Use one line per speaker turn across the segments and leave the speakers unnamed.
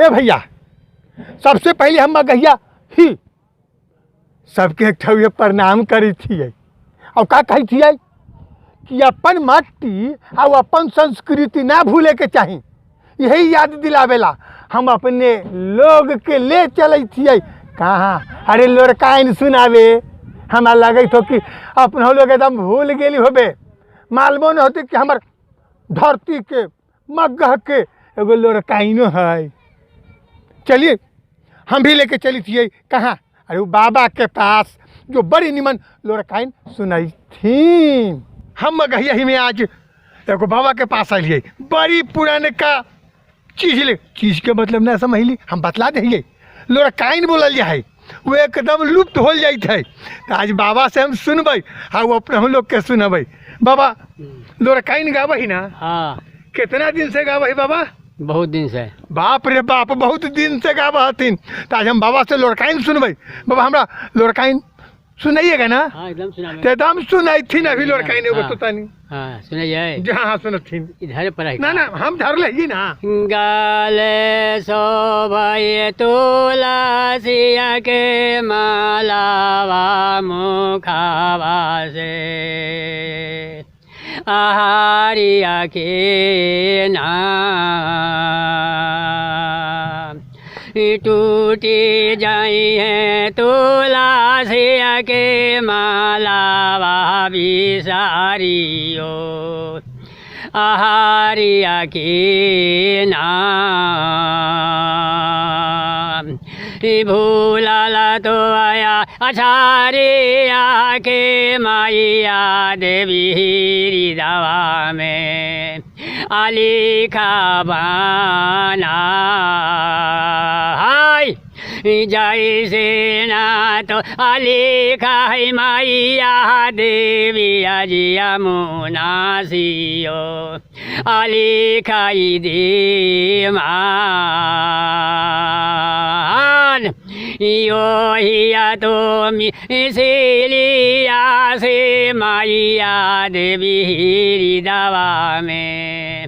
ए भैया सबसे पहले हम मगहिया ही सबके एक ठौए प्रणाम करी थी और का कही थी कि अपन माटी और अपन संस्कृति ना भूले के चाही। यही याद दिलावेला हम अपने लोग के ले चले थी। कहाँ अरे लोरकाइन सुनावे हमारा लगे तो कि अपना लोग एकदम भूल गेली होबे। मालूम न होते कि हमार धरती के मगह के एगो लोरकाइनो है। चलिए हम भी लेके चली थी। कहाँ अरे वो बाबा के पास जो बड़ी निमन लोरकाइन सुनाई थी। हम मगहिया ही में आज एगो बाबा के पास आइए। बड़ी पुराने का चीज के मतलब ना समझ ली हम बतला दिए। लोरकाइन बोलल जाए वो एकदम लुप्त हो जाते है। तो आज बाबा से हम सुनबे हाँ वो अपने हम लोग के सुनबे। बाबा लोरकाइन गावा ही ना?
हाँ।
कितना दिन से गावा ही बाबा?
बहुत दिन से।
बाप रे बाप बहुत दिन से गावा हथिन। तो आज हम बाबा से लोरकाइन सुनबे। बाबा हमरा लोरकाइन सुनाइएगा ना?
हाँ एकदम सुना।
तो एकदम सुनाई थी अभी लोरकाइन एगो तो तानी।
हाँ सुनाइए।
हाँ सुनत थी।
इधर पर है
ना हम धर ले ना।
गाले शोभाए तुलसिया के मालावा मुखावा से आहारिया के नाम टूटी जाई है तुलसिया के मालावा बिसारियो आहारिया के नाम भूलाला तो आया अछारिया के माइया देवी हृदवा में आलिखा बाना हाय जैसे ना तो आलिखा है माइया देवी अजिया मुनासियो आलिखाई दे मान यो हिया तो मिसिलिया से माइया देवी हृदवा में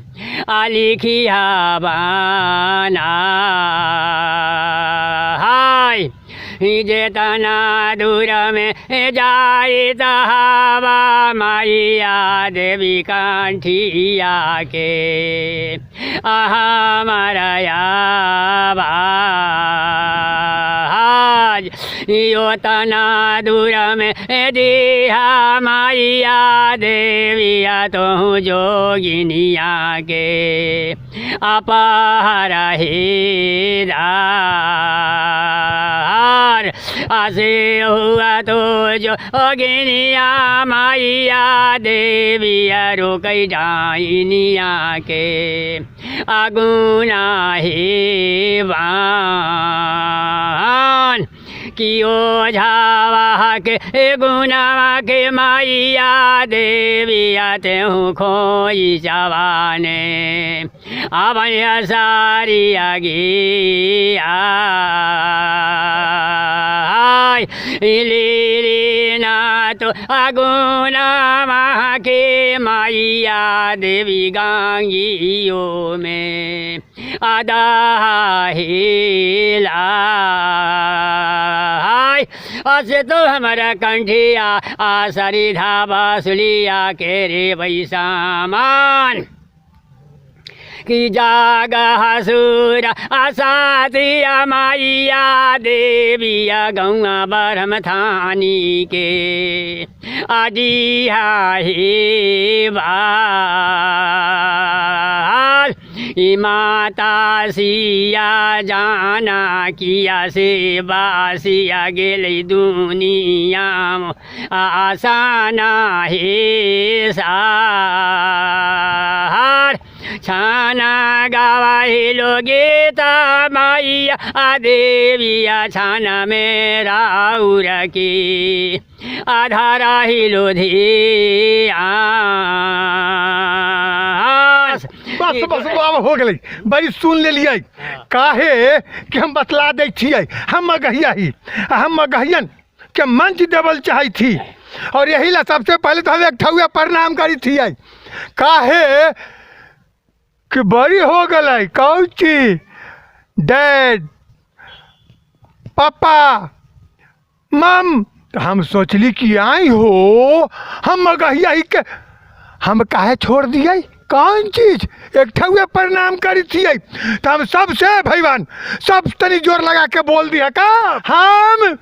आलिखिया बाना हाय जेतना दूर में जाए तहावा माइया देवी कांठिया के हमारा आज यो तना दूर में दिया माइया देविया तो जोगिनिया के अपहरा आसे हुआ तो जो गिनिया माइया देविया रोकई डाइनिया के अगुना ही वान कियो झावा के गुनावा के माइया देविया तेहू खोई जवाने अब सारिया गिया लीना तो अगुनावा के माइया देवी गांगियो में आदा हिला असे तो हमारा कंठिया आसरी धाबा सुलिया के रे वैसामान कि जागा हसूरा आसातिया माइया देविया गौआ बरम थानी के आदिहा ही बाल माता सिया जाना किया से बासिया गेली दुनिया आसाना हे सार छाना गावाहिलो गीता माइया देविया छाना मेरा उरा की आधारा हिलो धिया
बस बस बाबा हो गई बड़ी सुन ले लिया काहे कि हम बतला दे छिए हम मगहियन के मंच देवल चाहे थी और यही ला सबसे पहले तो हम एक ठौआ प्रणाम करी थी काहे कि बड़ी हो गई कौची डैड, पापा, मम। तो हम सोचली कि आई हो हम मगहिया ही के हम काहे छोड़ दिए? कौन चीज एक ठुए प्रणाम करी थी? तो हम सबसे भैवान सब तनी जोर लगा के बोल दिया का हम